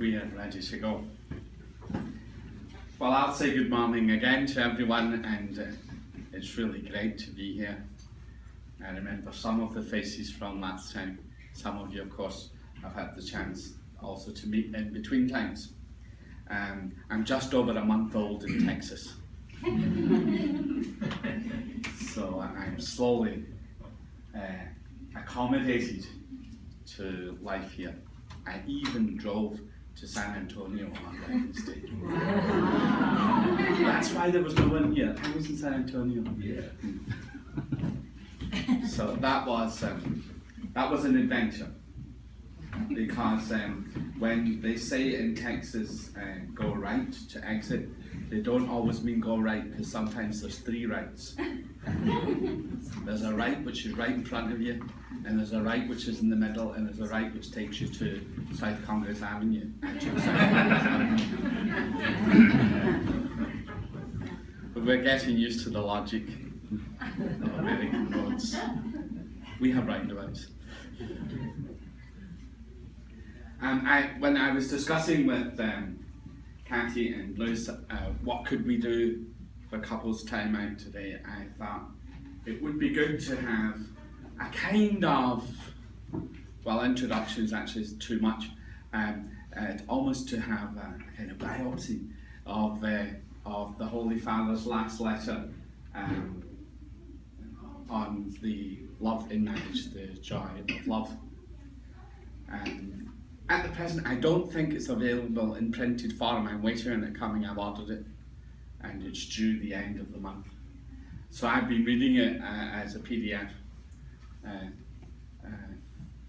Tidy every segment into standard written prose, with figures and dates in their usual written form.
we are ready to go. Well, I'll say good morning again to everyone, and it's really great to be here. I remember some of the faces from last time. Some of you, of course, have had the chance also to meet in between times. I'm just over a month old in Texas. So I'm slowly accommodated to life here. I even drove to San Antonio on Wednesday. That's why there was no one here. I was in San Antonio. Yeah. So that was an adventure, because when they say in Texas go right to exit, they don't always mean go right, because sometimes there's three rights. There's a right which is right in front of you, and there's a right which is in the middle, and there's a right which takes you to South Congress Avenue. But we're getting used to the logic of American roads. We have roundabouts. When I was discussing with Kathy and Lewis what could we do for couples time out today, I thought it would be good to have a kind of, well, introduction is actually too much, almost to have a kind of biopsy of the Holy Father's last letter on the love in marriage, the joy of love. At the present, I don't think it's available in printed form. I'm waiting on it coming. I've ordered it, and it's due the end of the month. So I've been reading it as a PDF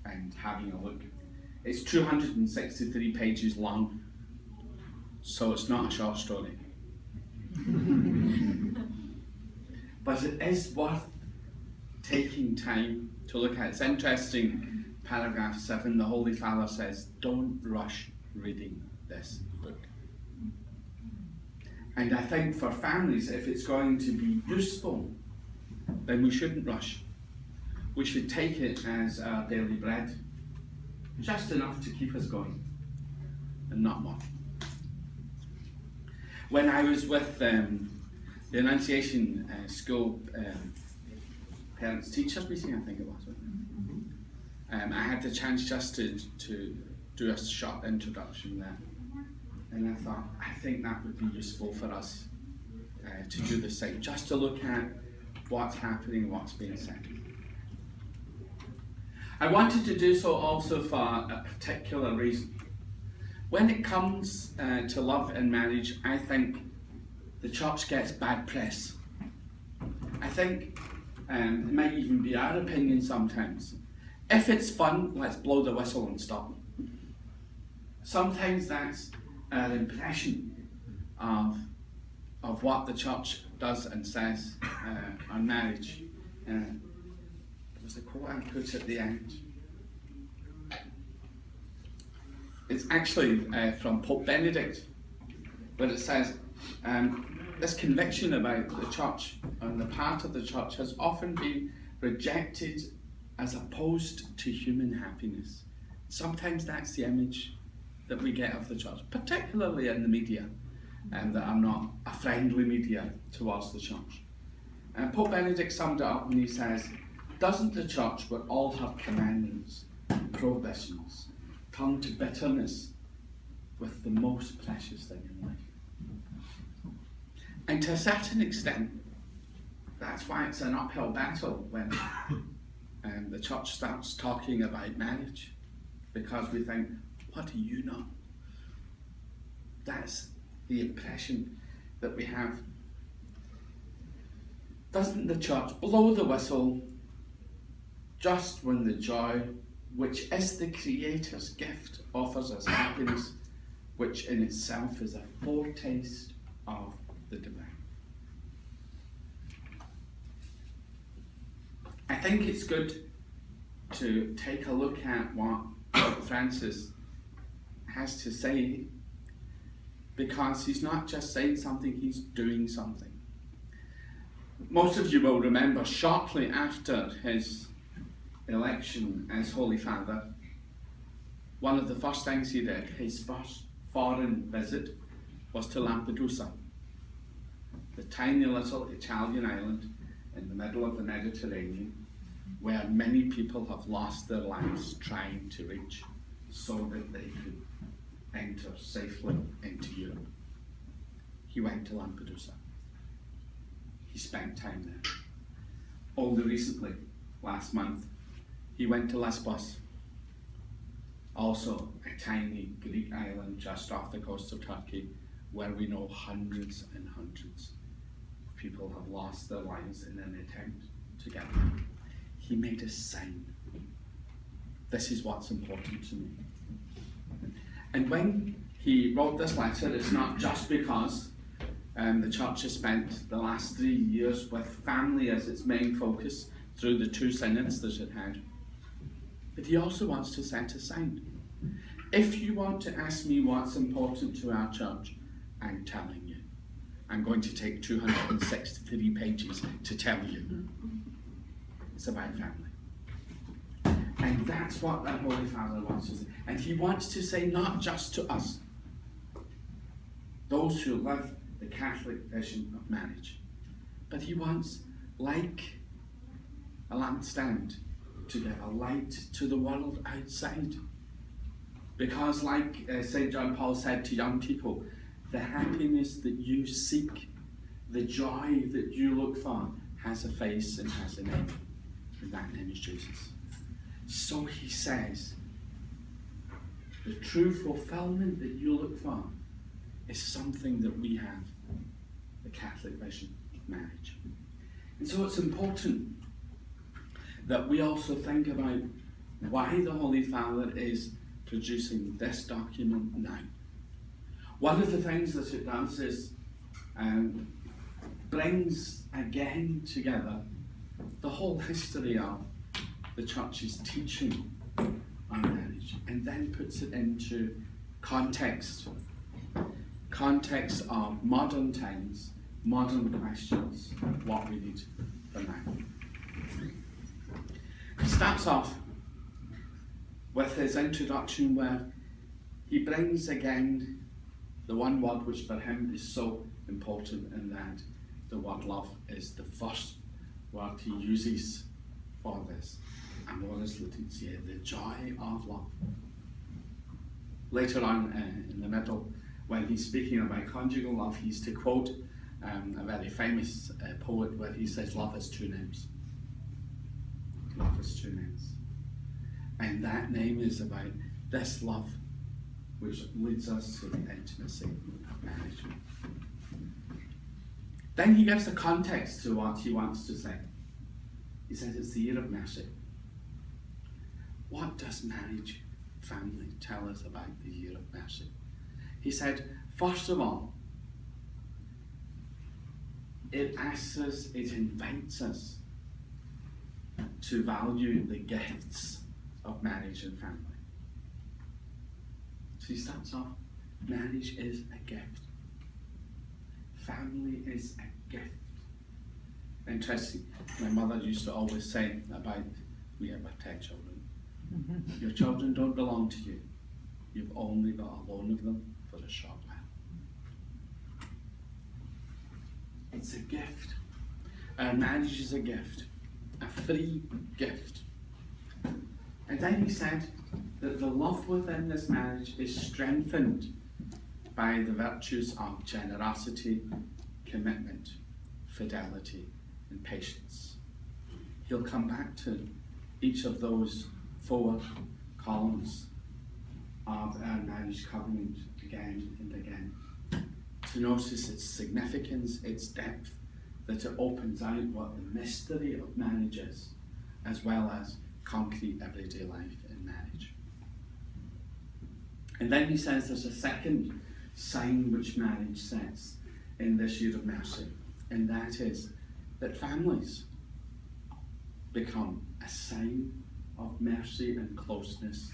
and having a look. It's 263 pages long, so it's not a short story. But it is worth taking time to look at. It's interesting. Paragraph 7, the Holy Father says, don't rush reading this book. And I think for families, if it's going to be useful, then we shouldn't rush. We should take it as our daily bread, just enough to keep us going, and not more. When I was with the Annunciation School parents teachers meeting, I think it was, I had the chance just to do a short introduction there, and I thought, I think that would be useful for us to do the same, just to look at what's happening, what's being said. I wanted to do so also for a particular reason. When it comes to love and marriage, I think the church gets bad press. I think it might even be our opinion sometimes. If it's fun, let's blow the whistle and stop. Sometimes that's an impression of what the church does and says on marriage. There was a quote I put at the end. It's actually from Pope Benedict, where it says, this conviction about the church on the part of the church has often been rejected as opposed to human happiness. Sometimes that's the image that we get of the church, particularly in the media, and that are not a friendly media towards the church. And Pope Benedict summed it up when he says, doesn't the church, with all her commandments and prohibitions, turn to bitterness with the most precious thing in life? And to a certain extent, that's why it's an uphill battle when the church starts talking about marriage, because we think, what do you know? That's the impression that we have. Doesn't the church blow the whistle just when the joy, which is the Creator's gift, offers us happiness, which in itself is a foretaste of the divine? I think it's good to take a look at what Pope Francis has to say, because he's not just saying something, he's doing something. Most of you will remember shortly after his election as Holy Father, one of the first things he did, his first foreign visit was to Lampedusa, the tiny little Italian island in the middle of the Mediterranean, where many people have lost their lives trying to reach so that they could enter safely into Europe. He went to Lampedusa. He spent time there. Only recently, last month, he went to Lesbos, also a tiny Greek island just off the coast of Turkey, where we know hundreds and hundreds of people have lost their lives in an attempt to get there. He made a sign. This is what's important to me. And when he wrote this letter, it's not just because the church has spent the last 3 years with family as its main focus through the 2 synods that it had, but he also wants to set a sign. If you want to ask me what's important to our church, I'm telling you. I'm going to take 263 pages to tell you. It's about family. And that's what the Holy Father wants to say. And he wants to say not just to us, those who live the Catholic vision of marriage, but he wants, like a lampstand, to give a light to the world outside. Because like St. John Paul said to young people, the happiness that you seek, the joy that you look for, has a face and has a name. And that name is Jesus. So he says, the true fulfillment that you look for is something that we have, the Catholic vision of marriage. And so it's important that we also think about why the Holy Father is producing this document now. One of the things that it does is brings again together the whole history of the Church's teaching on marriage, and then puts it into context of modern times, modern questions, what we need for now. He starts off with his introduction where he brings again the one word which for him is so important, and that the word love is the first word he uses for this. Amoris, Laetitiae, the joy of love. Later on in the middle, when he's speaking about conjugal love, he's to quote a very famous poet where he says, love has 2 names. Love has 2 names. And that name is about this love which leads us to the intimacy of marriage. Then he gives a context to what he wants to say. He says it's the year of mercy. What does marriage family tell us about the year of mercy? He said, first of all, it asks us, it invites us to value the gifts of marriage and family. So he starts off, marriage is a gift. Family is a gift. Interesting, my mother used to always say about, we have 10 children, your children don't belong to you. You've only got a loan of them for a short while. It's a gift. Our marriage is a gift, a free gift. And then he said that the love within this marriage is strengthened by the virtues of generosity, commitment, fidelity, and patience. He'll come back to each of those 4 columns of our marriage covenant again and again to notice its significance, its depth, that it opens out what the mystery of marriage is, as well as concrete everyday life in marriage. And then he says there's a second sign which marriage sets in this year of mercy, and that is that families become a sign of mercy and closeness,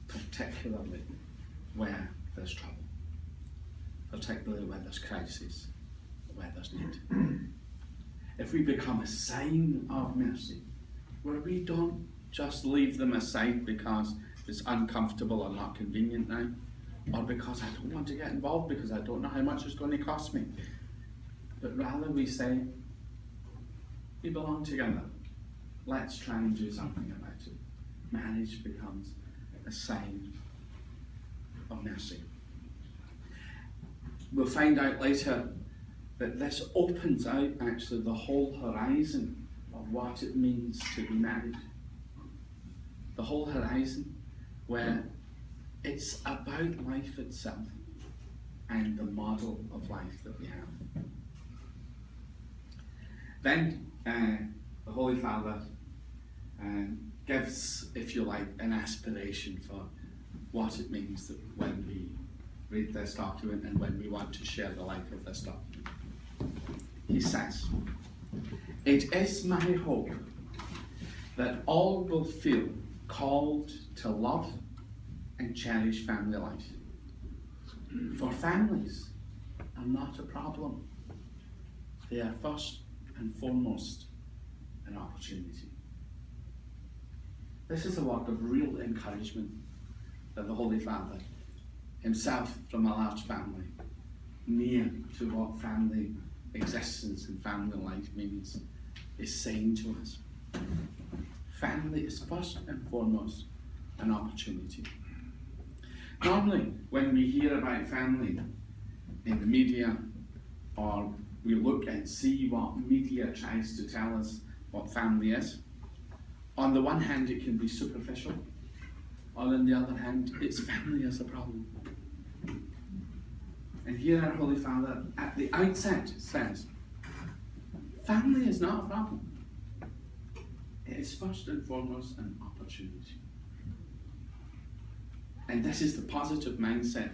particularly where there's trouble, particularly where there's crisis, where there's need. If we become a sign of mercy, where we don't just leave them aside because it's uncomfortable or not convenient now, or because I don't want to get involved because I don't know how much it's going to cost me. But rather we say, we belong together. Let's try and do something about it. Marriage becomes a sign of mercy. We'll find out later that this opens out actually the whole horizon of what it means to be married. The whole horizon where it's about life itself and the model of life that we have. Then the Holy Father gives, if you like, an aspiration for what it means that when we read this document and when we want to share the life of this document. He says, "It is my hope that all will feel called to love and cherish family life. For families are not a problem. They are first and foremost an opportunity." This is a word of real encouragement that the Holy Father, himself from a large family, near to what family existence and family life means, is saying to us. Family is first and foremost an opportunity. Normally, when we hear about family in the media, or we look and see what media tries to tell us what family is, on the one hand it can be superficial, or on the other hand it's family as a problem. And here our Holy Father at the outset says, family is not a problem. It is first and foremost an opportunity. And this is the positive mindset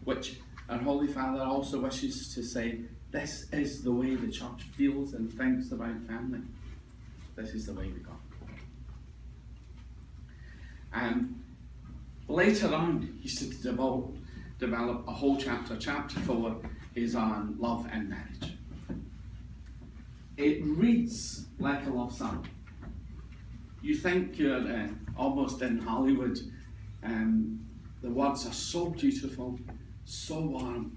which our Holy Father also wishes to say, this is the way the Church feels and thinks about family. This is the way we go. Later on, he's to develop a whole chapter. Chapter 4 is on love and marriage. It reads like a love song. You think you're almost in Hollywood. The words are so beautiful, so warm,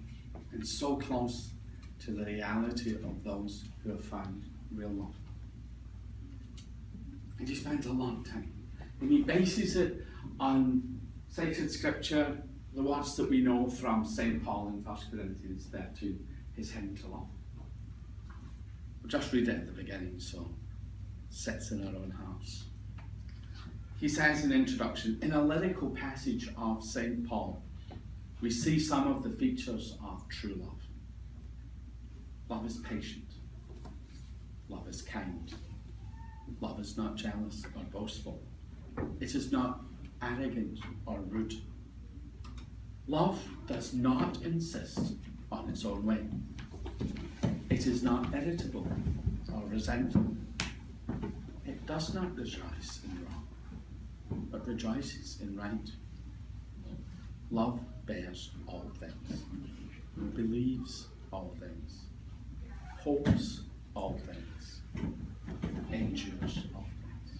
and so close to the reality of those who have found real love. And he spends a long time. And he bases it on cited scripture, the words that we know from St. Paul in 1 Corinthians 13, his hymn to love. We'll just read it at the beginning so it sits in our own hearts. He says in introduction, in a lyrical passage of St. Paul, we see some of the features of true love. Love is patient. Love is kind. Love is not jealous or boastful. It is not arrogant or rude. Love does not insist on its own way. It is not irritable or resentful. It does not rejoice in wrong, but rejoices in right. Love bears all things, believes all things, hopes all things, endures all things.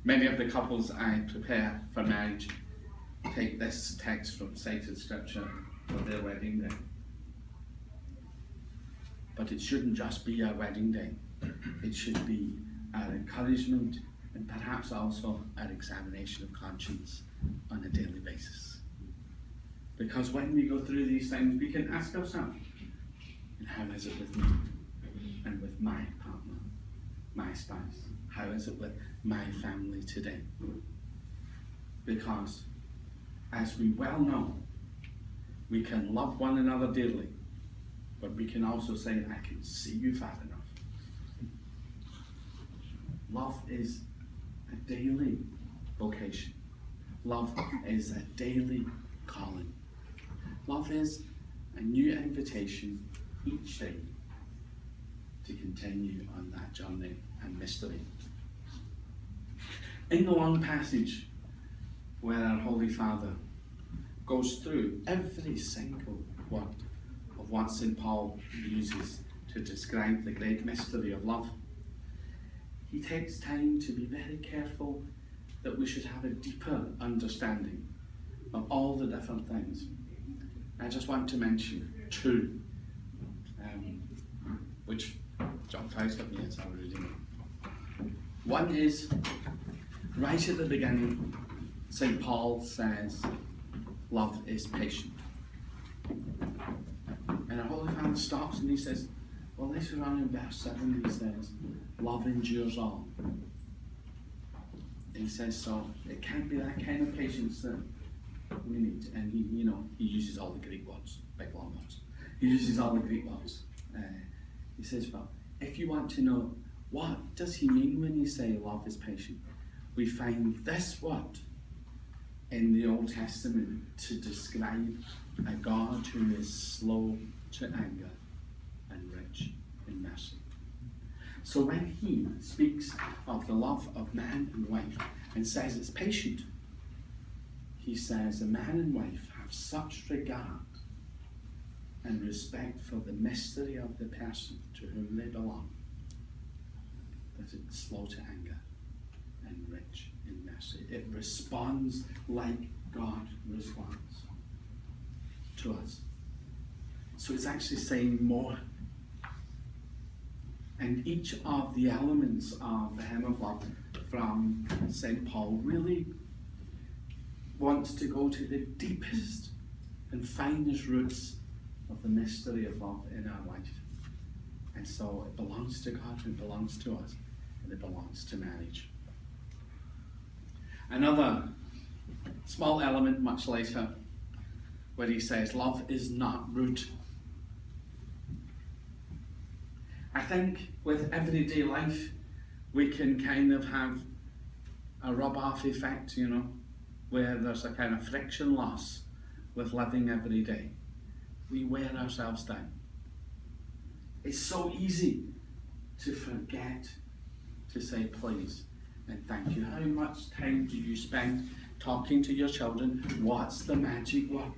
Many of the couples I prepare for marriage take this text from cited scripture for their wedding day. But it shouldn't just be our wedding day. It should be our encouragement and perhaps also our examination of conscience on a daily basis. Because when we go through these things, we can ask ourselves, and how is it with me and with my partner, my spouse? How is it with my family today? Because, as we well know, we can love one another dearly, but we can also say, I can see you far enough. Love is a daily vocation. Love is a daily calling. Love is a new invitation each day to continue on that journey and mystery. In the long passage where our Holy Father goes through every single word of what St. Paul uses to describe the great mystery of love, he takes time to be very careful that we should have a deeper understanding of all the different things. I just want to mention two, which jumped out at me as I was reading it. One is, right at the beginning, St. Paul says, love is patient. And our Holy Father stops and he says, well, later on in verse 7 he says, love endures all. And he says, so it can't be that kind of patience that we need. And he uses all the Greek words, big long words. He uses all the Greek words. He says, well, if you want to know what does he mean when he says love is patient, we find this word in the Old Testament to describe a God who is slow to anger and rich in mercy. So when he speaks of the love of man and wife and says it's patient, he says a man and wife have such regard and respect for the mystery of the person to whom they belong that it's slow to anger and rich in mercy. It responds like God responds to us. So it's actually saying more. And each of the elements of the hymn of love from St. Paul really wants to go to the deepest and finest roots of the mystery of love in our life. And so it belongs to God, it belongs to us, and it belongs to marriage. Another small element much later, where he says, love is not rude. I think with everyday life, we can kind of have a rub-off effect, where there's a kind of friction loss with living every day. We wear ourselves down. It's so easy to forget to say please and thank you. How much time do you spend talking to your children? What's the magic word?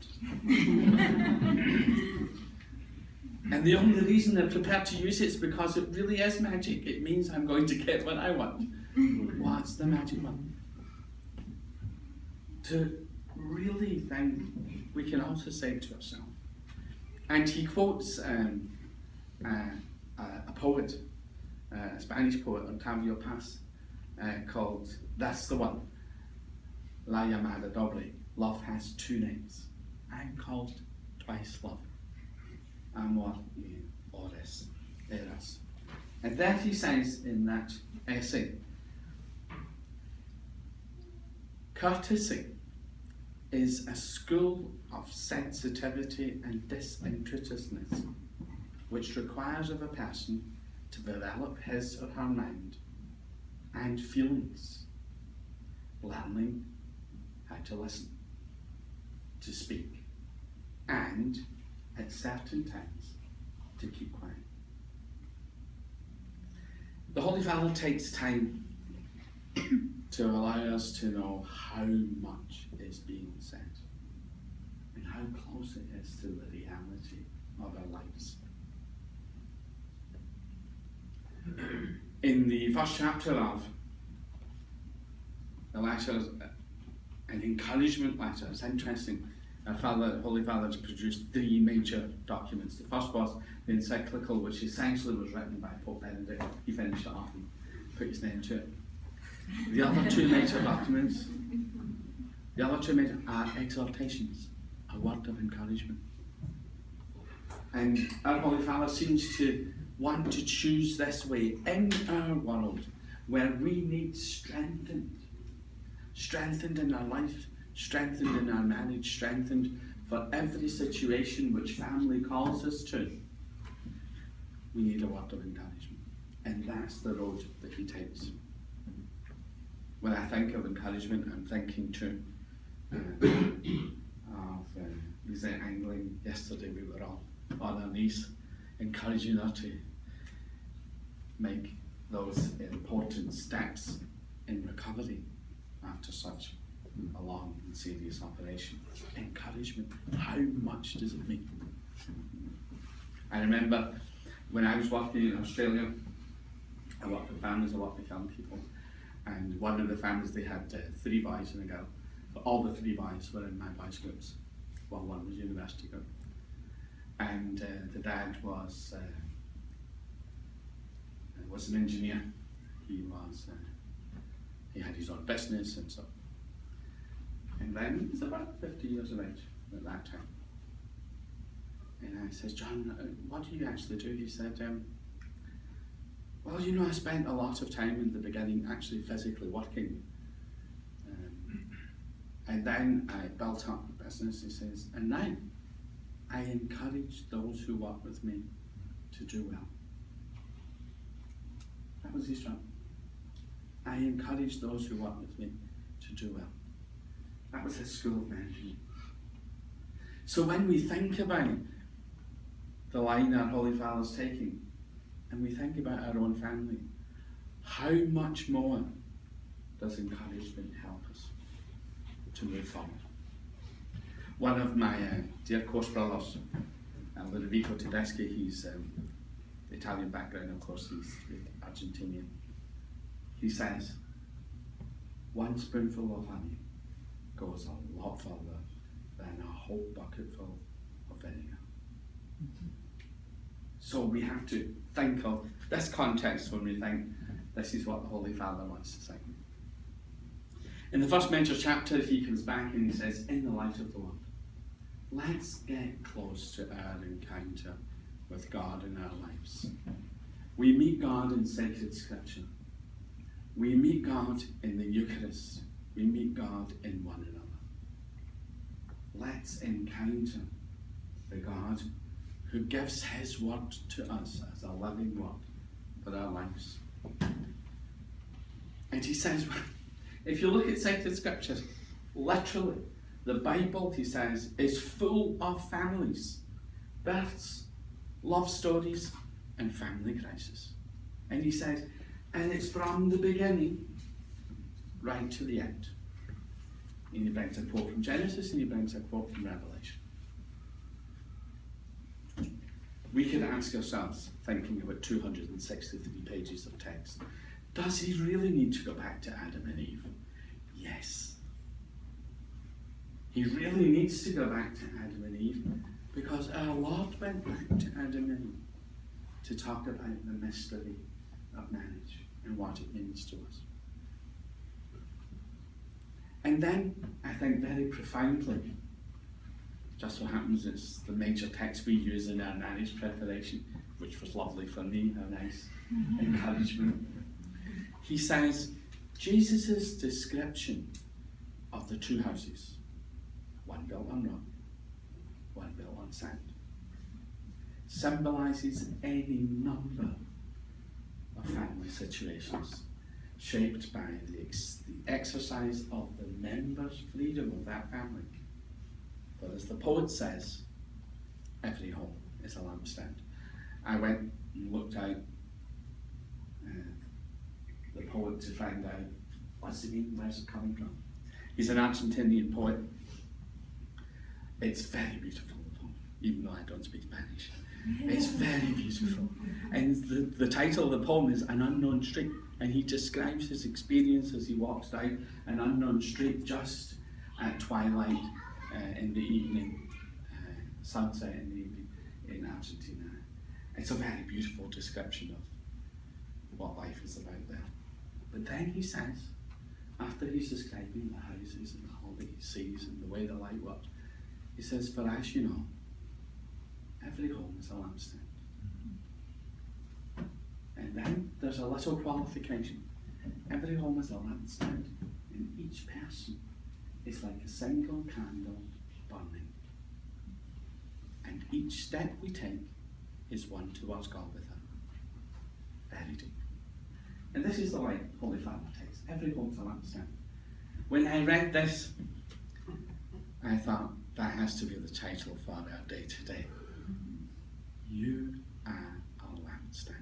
And the only reason they're prepared to use it is because it really is magic. It means I'm going to get what I want. What's the magic word? To really think, we can also say to ourselves. And he quotes a poet, a Spanish poet, Octavio Paz, called That's the One, La Llamada Doble. Love has two names. I'm called twice love. Amor y Oris, Eros. And there he says in that essay, courtesy is a school of sensitivity and disinterestedness which requires of a person to develop his or her mind and feelings, learning how to listen, to speak, and at certain times to keep quiet. The Holy Father takes time to allow us to know how much is being said and how close it is to the reality of our lives. In the first chapter of the letter, an encouragement letter, it's interesting. Our Holy Father has produced three major documents. The first was the encyclical, which essentially was written by Pope Benedict. He finished it off and put his name to it. The other two major documents, are exhortations, a word of encouragement. And our Holy Father seems to want to choose this way in our world where we need strengthened in our life, strengthened in our marriage, strengthened for every situation which family calls us to. We need a word of encouragement. And that's the road that he takes. When I think of encouragement, I'm thinking too of Lisa Angling. Yesterday we were all on our knees, encouraging her to make those important steps in recovery after such a long and serious operation. Encouragement, how much does it mean? I remember when I was working in Australia, I worked with families, I worked with young people, and one of the families, they had 3 boys and a girl, But all the three boys were in my boys' groups. Well, one was university group. And the dad was an engineer. He had his own business and so. And then he was about 50 years of age at that time. And I said, John, what do you actually do? He said, well, I spent a lot of time in the beginning actually physically working. And then I built up the business, he says, and now I encourage those who work with me to do well. That was his job. I encourage those who work with me to do well. That was his school of management. So when we think about the line our Holy Father's taking, and we think about our own family, how much more does encouragement help us to move forward? One of my dear course brothers, Ludovico Tedeschi, he's Italian background, of course, he's Argentinian. He says, one spoonful of honey goes a lot further than a whole bucketful of vinegar. So we have to think of this context when we think this is what the Holy Father wants to say. In the first major chapter, he comes back and he says, in the light of the world, let's get close to our encounter with God in our lives. We meet God in sacred scripture. We meet God in the Eucharist. We meet God in one another. Let's encounter the God who gives his word to us as a living word for our lives. And he says, if you look at sacred scriptures, literally, the Bible, he says, is full of families, births, love stories, and family crisis. And he says, and it's from the beginning right to the end. And he brings a quote from Genesis and he brings a quote from Revelation. We could ask ourselves, thinking about 263 pages of text, does he really need to go back to Adam and Eve? Yes. He really needs to go back to Adam and Eve because our Lord went back to Adam and Eve to talk about the mystery of marriage and what it means to us. And then, I think very profoundly, just so happens it's the major text we use in our marriage preparation, which was lovely for me, a nice encouragement. He says, Jesus' description of the two houses, one built on rock, one built on sand, symbolizes any number of family situations shaped by the exercise of the members' freedom of that family. But as the poet says, every home is a lampstand. I went and looked out the poet to find out what's it mean, where's it coming from. He's an Argentinian poet. It's very beautiful, the poem, even though I don't speak Spanish. It's very beautiful. And the title of the poem is An Unknown Street, and he describes his experience as he walks down an unknown street just at twilight in the evening, sunset in the evening in Argentina. It's a very beautiful description of what life is about there. But then he says, after he's describing the houses and all that he sees and the way the light works, he says, for as you know, every home is a lampstand. And then there's a little qualification. Every home is a lampstand, and each person is like a single candle burning. And each step we take is one towards God with him. Very deep. And this is the way Holy Father takes. Every home is a lampstand. When I read this, I thought that has to be the title for our day today. You are a lampstand.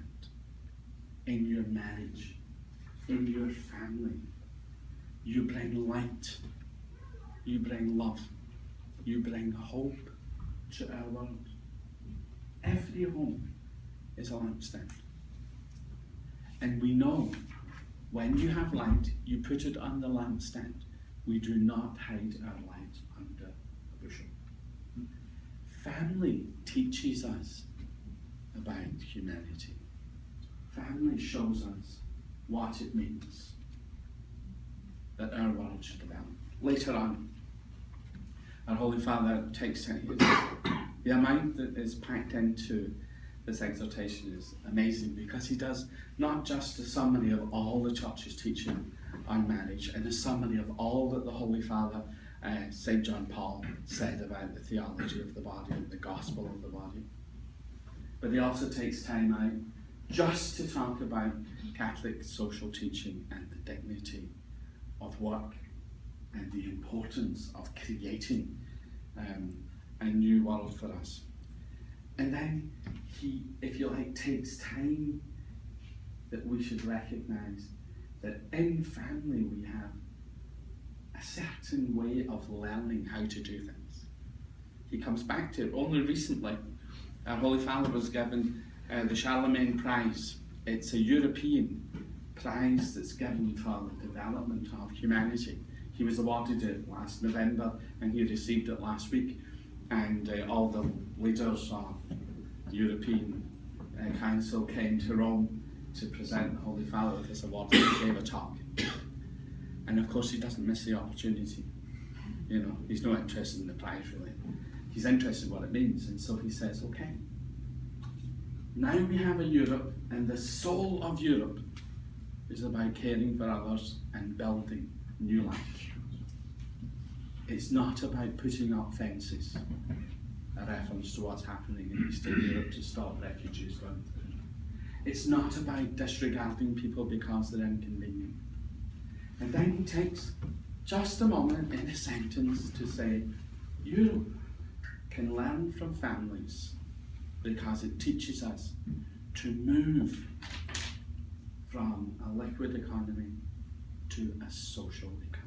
In your marriage, in your family, you bring light, you bring love, you bring hope to our world. Every home is a lampstand. And we know when you have light, you put it on the lampstand. we do not hide our light under a bushel. Family teaches us about humanity. Family shows us what it means that our world should develop. Later on, our Holy Father takes the amount that is packed into this exhortation is amazing, because he does not just a summary of all the Church's teaching on marriage and a summary of all that the Holy Father, St. John Paul, said about the theology of the body and the gospel of the body, but he also takes time out just to talk about Catholic social teaching and the dignity of work and the importance of creating a new world for us. And then he, if you like, takes time that we should recognize that in family we have a certain way of learning how to do things. He comes back to it. Only recently, our Holy Father was given the Charlemagne Prize. It's a European prize that's given for the development of humanity. He was awarded it last November and he received it last week. And all the leaders of the European Council came to Rome to present the Holy Father with this award. He gave a talk. And of course he doesn't miss the opportunity. You know, he's not interested in the prize really. He's interested in what it means. And so he says, okay, now we have a Europe, and the soul of Europe is about caring for others and building new life. It's not about putting up fences, a reference to what's happening in Eastern Europe to stop refugees going through. It's not about disregarding people because they're inconvenient. And then he takes just a moment in a sentence to say, Europe can learn from families because it teaches us to move from a liquid economy to a social economy.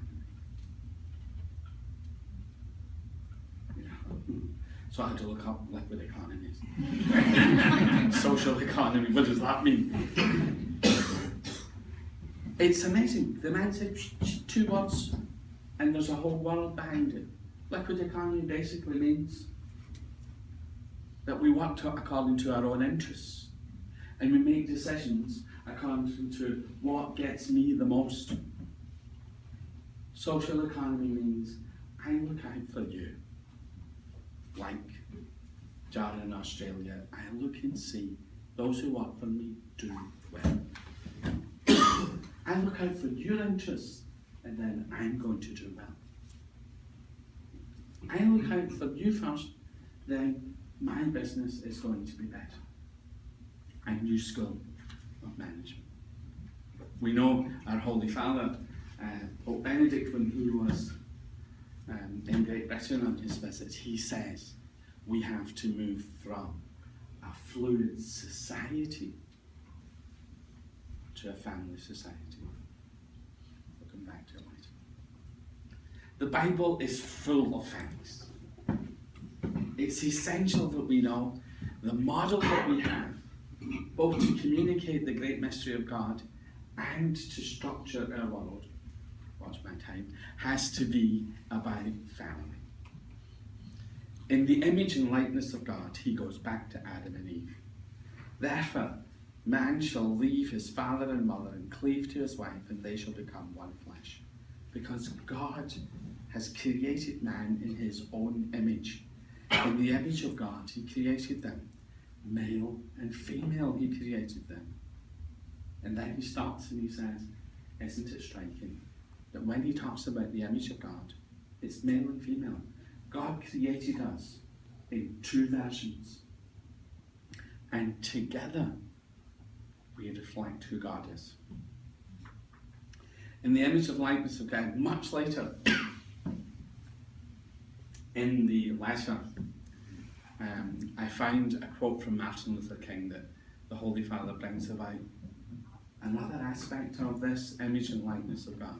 So I had to look up liquid economies. Social economy, what does that mean? It's amazing. The man said two words and there's a whole world behind it. Liquid economy basically means that we work according to our own interests and we make decisions according to what gets me the most. Social economy means I look out for you. Like Jara in Australia, I look and see those who work for me do well. I look out for your interests and then I'm going to do well. I look out for you first, then my business is going to be better. A new school of management. We know our Holy Father, Pope Benedict, when he was in Great Britain on his visit, he says we have to move from a fluid society to a family society. We'll come back to it later. The Bible is full of families. It's essential that we know the model that we have, both to communicate the great mystery of God and to structure our world, watch my time, has to be about family. In the image and likeness of God, he goes back to Adam and Eve. Therefore, man shall leave his father and mother and cleave to his wife, and they shall become one flesh. Because God has created man in his own image. In the image of God, he created them. Male and female, he created them. And then he stops and he says, isn't it striking that when he talks about the image of God, it's male and female. God created us in two versions. And together, we reflect who God is. In the image of likeness of God, much later in the letter, I find a quote from Martin Luther King that the Holy Father brings about another aspect of this image and likeness of God.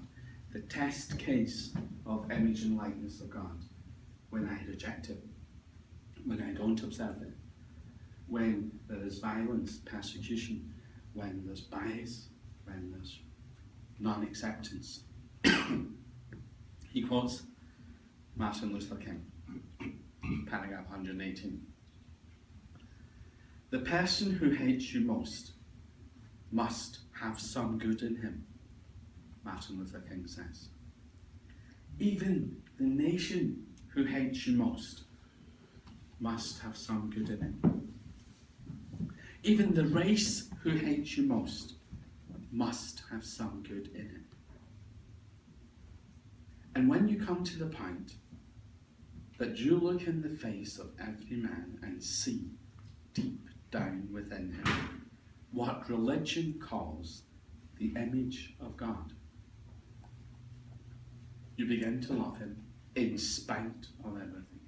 The test case of image and likeness of God. When I reject it, when I don't observe it, when there is violence, persecution, when there's bias, when there's non-acceptance. He quotes Martin Luther King, paragraph 118. The person who hates you most must have some good in him, Martin Luther King says. Even the nation who hates you most must have some good in it. Even the race who hates you most must have some good in it. And when you come to the point that you look in the face of every man and see deep down within him what religion calls the image of God, you begin to love him in spite of everything.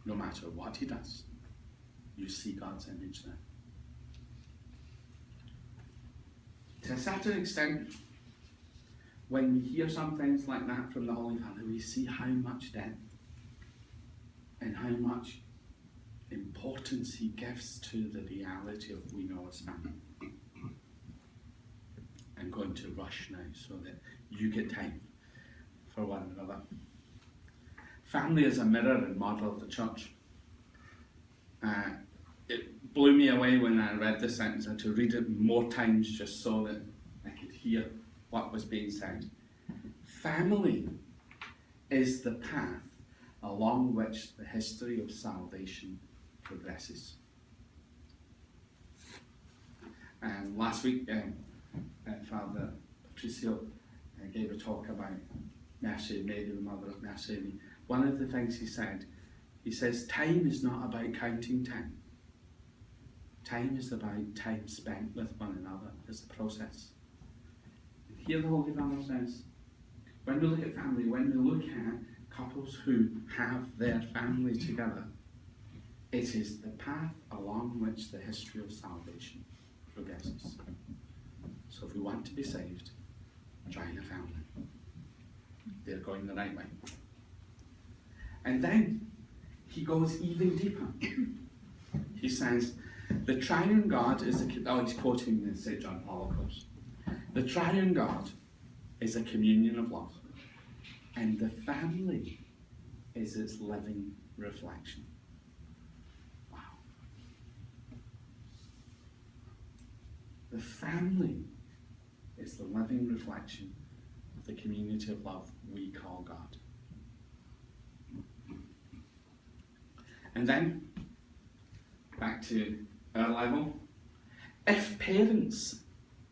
No matter what he does, you see God's image there. To a certain extent, when we hear some things like that from the Holy Father, we see how much depth and how much importance he gives to the reality of we know as family. I'm going to rush now so that you get time for one another. Family is a mirror and model of the church. It blew me away when I read this sentence. I had to read it more times just so that I could hear what was being said. Family is the path along which the history of salvation progresses. Last week, Father Patricio gave a talk about Mercy Mary, the mother of Mercy. And one of the things he says, time is not about counting time. Time is about time spent with one another as a process. And here the Holy Father says, when we look at family, when we look at couples who have their family together, it is the path along which the history of salvation progresses. So if we want to be saved, join a family. They're going the right way. And then he goes even deeper. He says, the triune God is he's quoting St. John Paul, of course. The triune God is a communion of love, and the family is its living reflection. Wow. The family is the living reflection of the community of love we call God. And then, back to our level, if parents,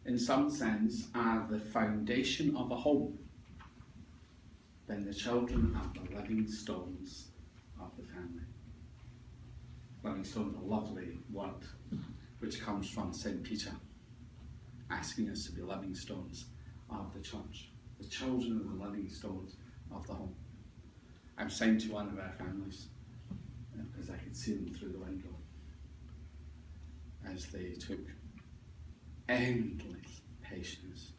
in some sense, are the foundation of a home, then the children are the living stones of the family. Living stones, a lovely word, which comes from St. Peter, asking us to be living stones of the church. The children are the living stones of the home. I'm saying to one of our families, because I could see them through the window, as they took endless patience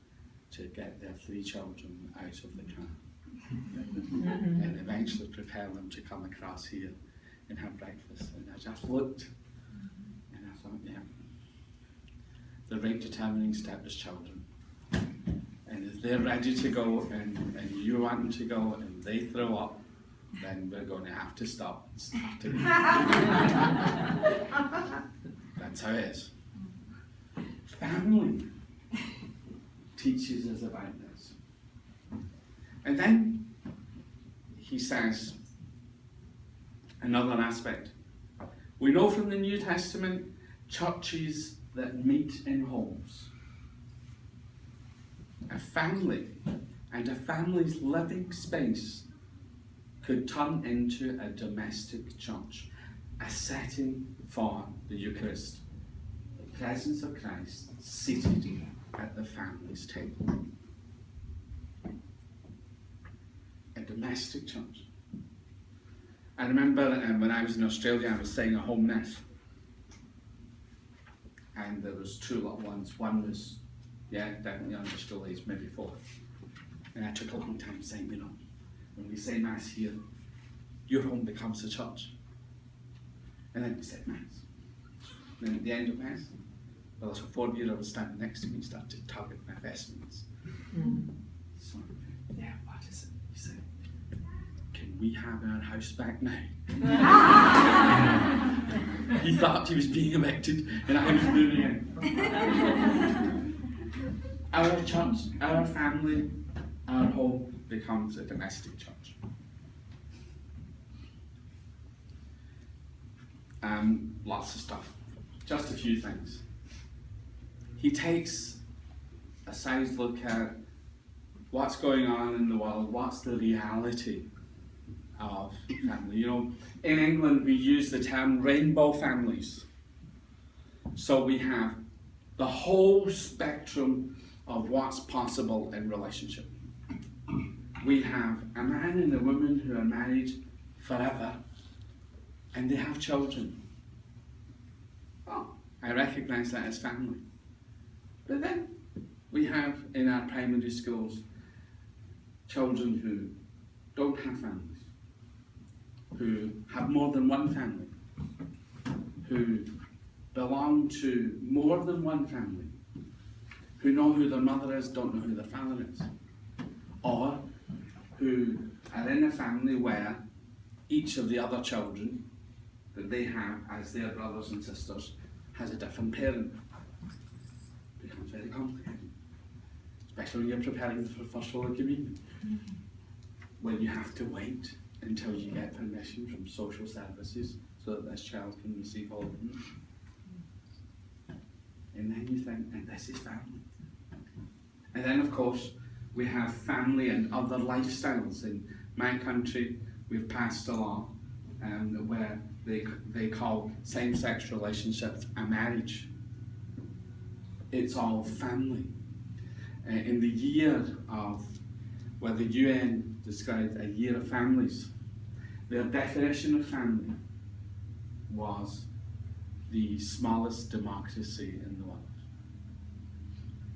to get their 3 children out of the car and eventually prepare them to come across here and have breakfast. And I just looked and I thought, yeah, the rate determining step is children. And if they're ready to go and you want them to go and they throw up, then we're going to have to stop and start again. That's how it is. Family teaches us about this. And then he says another aspect. We know from the New Testament churches that meet in homes. A family and a family's living space could turn into a domestic church, a setting for the Eucharist, the presence of Christ seated at the family's table. A domestic church. I remember when I was in Australia, I was saying a home mess. And there was 2 little ones. One was, definitely under school age, maybe 4. And I took a long time saying, when we say Mass here, your home becomes a church. And then we said Mass. And then at the end of Mass, the little 4-year-old was standing next to me and started to tug at my vestments. So Yeah, what is it? He said, can we have our house back now? He thought he was being evicted and I was moving in. Our church, our family, our home becomes a domestic church. Lots of stuff. Just a few things. He takes a side look at what's going on in the world, what's the reality of family. You know, in England we use the term rainbow families. So we have the whole spectrum of what's possible in relationship. We have a man and a woman who are married forever and they have children. Oh, I recognize that as family. But then we have in our primary schools children who don't have families, who have more than one family, who belong to more than one family, who know who their mother is, don't know who their father is, or who are in a family where each of the other children that they have as their brothers and sisters has a different parent. It becomes very complicated, especially when you're preparing for First Holy Communion, when you have to wait until you get permission from social services so that this child can receive all of them. And then you think, and this is family. And then of course, we have family and other lifestyles. In my country, we've passed a law where they call same-sex relationships a marriage. It's all family. In the year of, where the UN described a year of families, their definition of family was the smallest democracy in the world.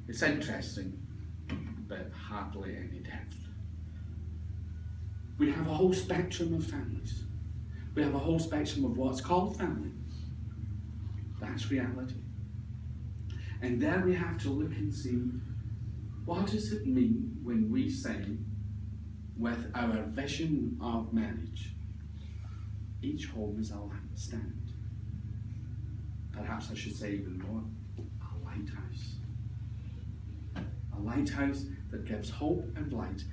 It's interesting, but hardly any depth. We have a whole spectrum of families. We have a whole spectrum of what's called family. That's reality. And there we have to look and see, what does it mean when we say, with our vision of marriage, each home is a lampstand. Perhaps I should say even more, a lighthouse. A lighthouse that gives hope and light.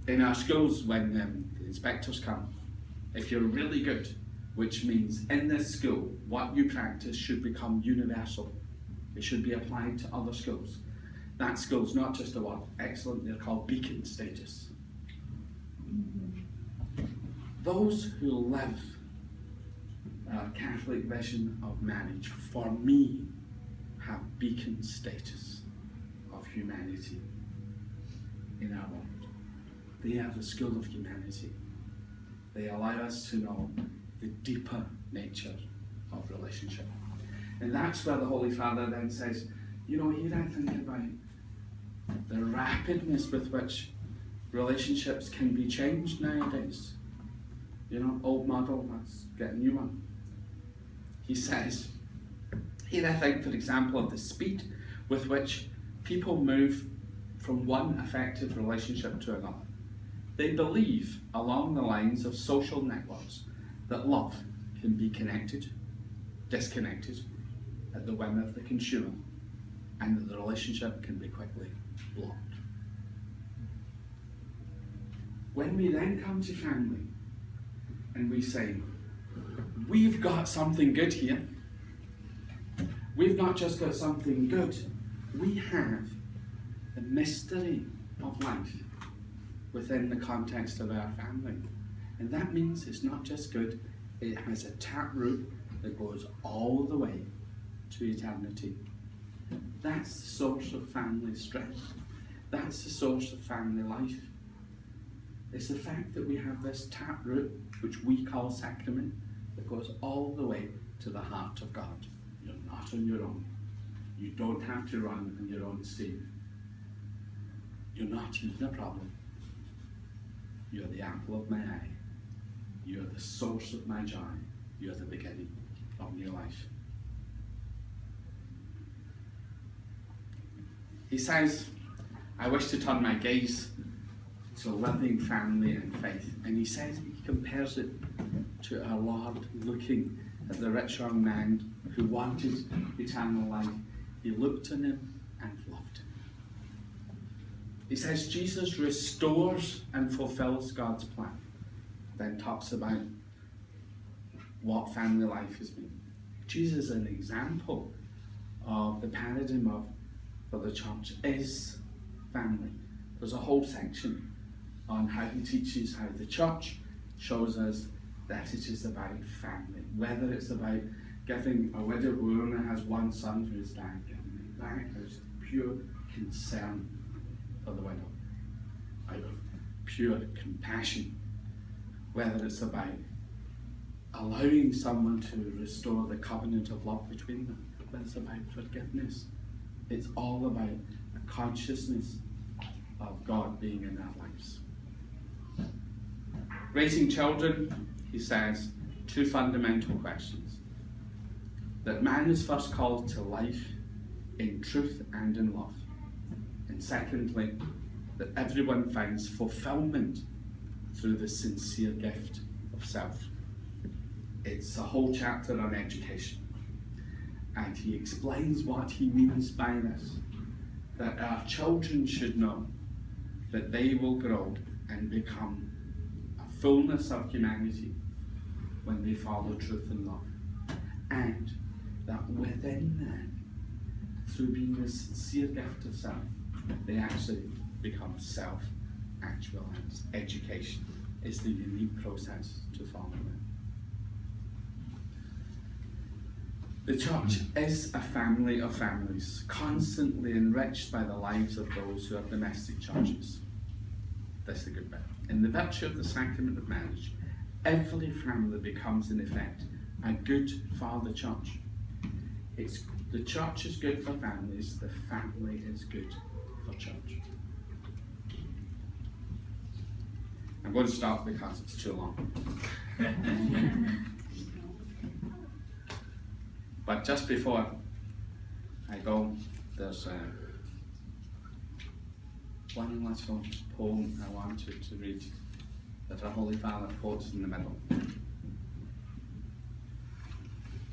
In our schools, when the inspectors come, if you're really good, which means in this school, what you practice should become universal. It should be applied to other schools. That school's not just a word, excellent, they're called beacon status. Those who live a Catholic vision of marriage, for me, have beacon status of humanity in our world. They are the school of humanity. They allow us to know the deeper nature of relationship. And that's where the Holy Father then says, you know, here I think about the rapidness with which relationships can be changed nowadays. You know, old model, let's get a new one. He says, here I think, for example, of the speed with which people move from one affective relationship to another. They believe along the lines of social networks that love can be connected, disconnected at the whim of the consumer, and that the relationship can be quickly blocked. When we then come to family and we say, we've got something good here, we've not just got something good, we have the mystery of life within the context of our family. And that means it's not just good, it has a taproot that goes all the way to eternity. That's the source of family strength. That's the source of family life. It's the fact that we have this taproot, which we call sacrament, that goes all the way to the heart of God. You're not on your own. You don't have to run on your own steam. You're not even a problem. You're the apple of my eye. You're the source of my joy. You're the beginning of new life. He says, I wish to turn my gaze to living family and faith. And he says, he compares it to our Lord looking at the rich young man who wanted eternal life. He looked on him and loved him. He says Jesus restores and fulfills God's plan. Then talks about what family life has been. Jesus is an example of the paradigm for the church is family. There's a whole section on how he teaches how the church shows us that it is about family. Whether it's about giving a widow who only has one son who is dying, giving him back, there's pure concern for the widow, out of pure compassion. Whether it's about allowing someone to restore the covenant of love between them, whether it's about forgiveness, it's all about a consciousness of God being in our lives. Raising children, he says, two fundamental questions. That man is first called to life in truth and in love. And secondly, that everyone finds fulfillment through the sincere gift of self. It's a whole chapter on education. And he explains what he means by this. That our children should know that they will grow and become a fullness of humanity when they follow truth and love. And that within them, through being the sincere gift of self, they actually become self-actualized. Education is the unique process to follow them. The church is a family of families, constantly enriched by the lives of those who are domestic churches. That's the good bit. In the virtue of the sacrament of marriage, every family becomes, in effect, a good for the church. The church is good for families, the family is good for church. I'm going to stop because it's too long. But just before I go, there's one little poem I wanted to read that our Holy Father quotes in the middle.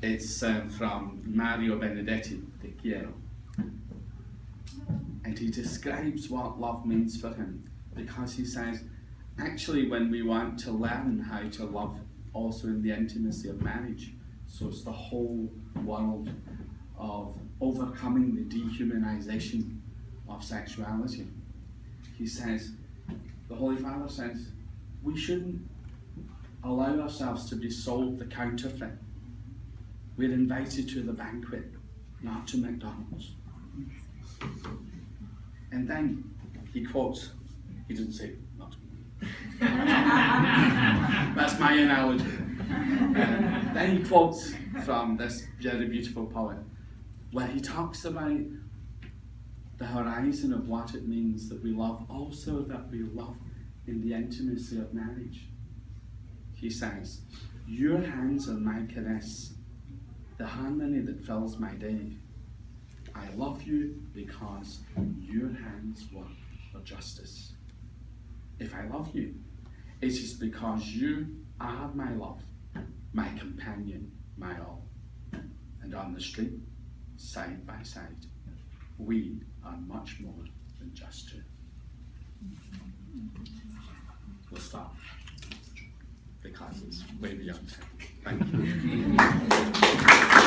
It's from Mario Benedetti, Te Quiero. And he describes what love means for him, because he says, actually when we want to learn how to love also in the intimacy of marriage, so it's the whole world of overcoming the dehumanization of sexuality. He says, the Holy Father says, we shouldn't allow ourselves to be sold the counterfeit. We're invited to the banquet, not to McDonald's. And then he quotes, he didn't say, not to me. That's my analogy. Then he quotes from this very beautiful poet, where he talks about the horizon of what it means that we love, also that we love in the intimacy of marriage. He says, your hands are my caress, the harmony that fills my day. I love you because your hands work for justice. If I love you, it is because you are my love, my companion, my all. And on the street, side by side, we are much more than just two. We'll stop because it's way beyond time. Thank you.